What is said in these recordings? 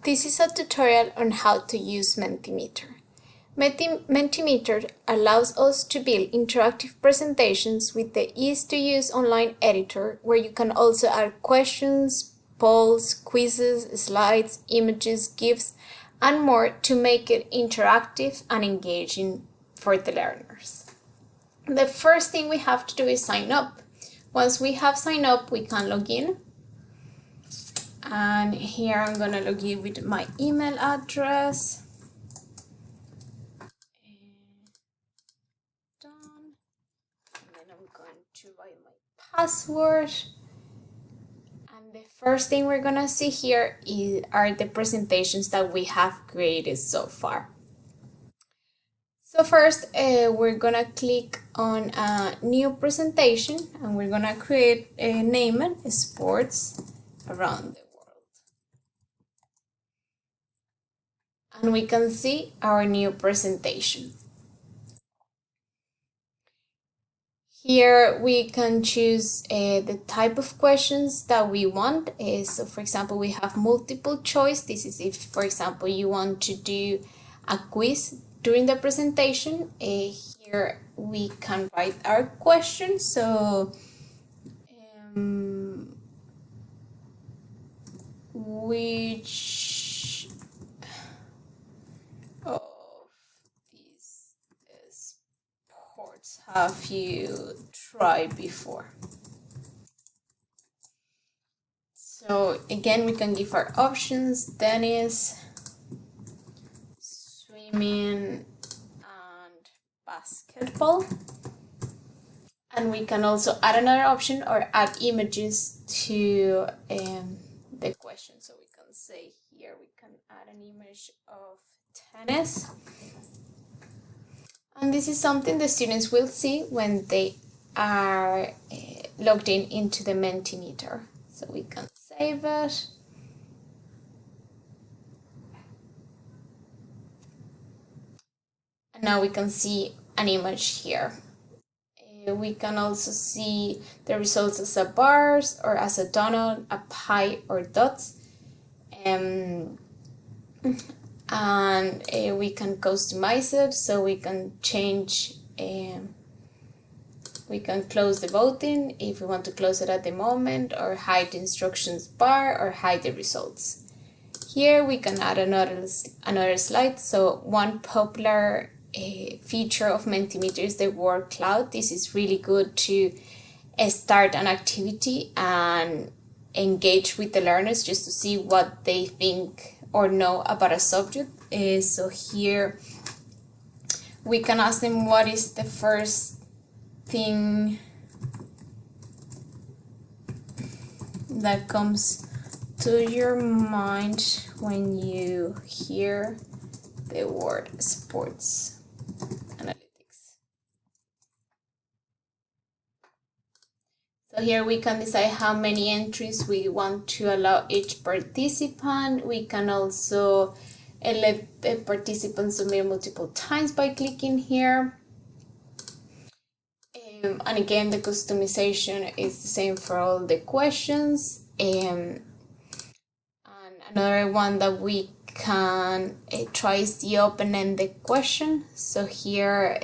This is a tutorial on how to use Mentimeter. Mentimeter allows us to build interactive presentations with the easy-to-use online editor where you can also add questions, polls, quizzes, slides, images, GIFs, and more to make it interactive and engaging for the learners. The first thing we have to do is sign up. Once we have signed up, we can log in. And here I'm going to log in with my email address. Done. And then I'm going to write my password. And the first thing we're going to see here are the presentations that we have created so far. So first, we're going to click on a new presentation and we're going to create a name it Sports Around the World. And we can see our new presentation. Here we can choose the type of questions that we want. So for example, we have multiple choice. This is if, for example, you want to do a quiz during the presentation. Here we can write our question. So which of these sports have you tried before? So again, we can give our options: tennis, swimming, and basketball. And we can also add another option or add images to the question. So we can say here we can add an image of tennis. And this is something the students will see when they are logged into the Mentimeter. So we can save it. And now we can see an image here. We can also see the results as a bars or as a donut, a pie, or dots. And we can customize it, so we can change, we can close the voting if we want to close it at the moment, or hide the instructions bar, or hide the results. Here we can add another slide. So one popular feature of Mentimeter is the word cloud. This is really good to start an activity and engage with the learners just to see what they think or know about a subject. So here we can ask them what is the first thing that comes to your mind when you hear the word sports analytics. So here we can decide how many entries we want to allow each participant. We can also let the participants submit multiple times by clicking here. And again, the customization is the same for all the questions. And another one that we can try is the open-ended question. So here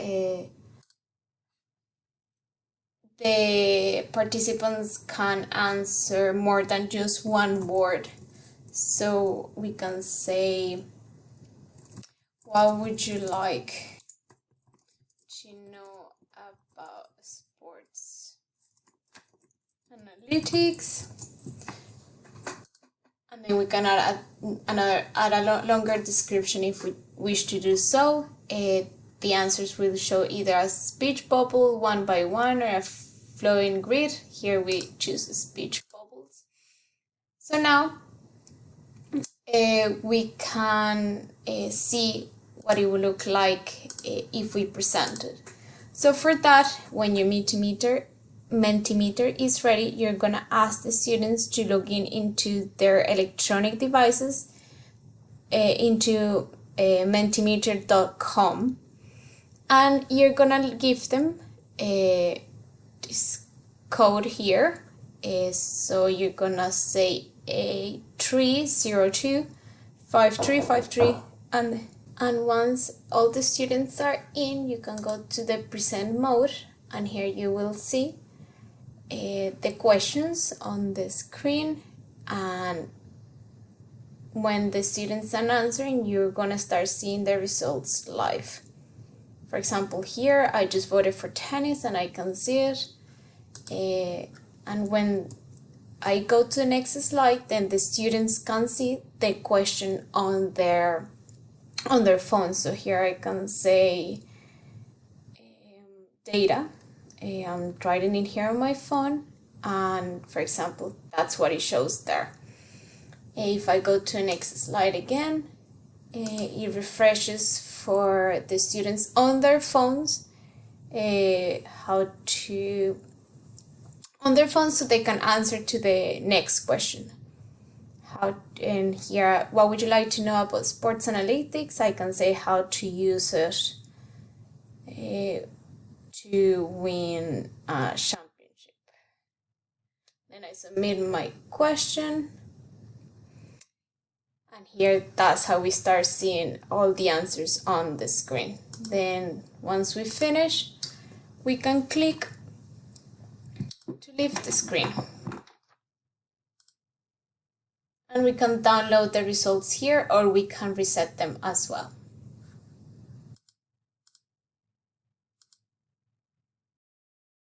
the participants can answer more than just one word. So we can say, what would you like to know about sports analytics? And then we can add a longer description if we wish to do so. The answers will show either a speech bubble one by one or a flowing grid. Here we choose speech bubbles. So now we can see what it will look like if we present it. So for that, when your Mentimeter is ready, you're going to ask the students to log into their electronic devices into mentimeter.com, and you're going to give them this code here. So you're going to say A302 5-3, 5-3, and once all the students are in, you can go to the present mode, and here you will see the questions on the screen, and when the students are answering, you're gonna start seeing the results live. For example, here I just voted for tennis and I can see it, and when I go to the next slide, then the students can see the question on their phone. So here I can say data. I'm writing it here on my phone, and for example, that's what it shows there. If I go to the next slide again, it refreshes for the students on their phones so they can answer to the next question. And here, what would you like to know about sports analytics? I can say how to use it to win a championship. Then I submit my question. And here, that's how we start seeing all the answers on the screen. Then once we finish, we can click to leave the screen. And we can download the results here, or we can reset them as well.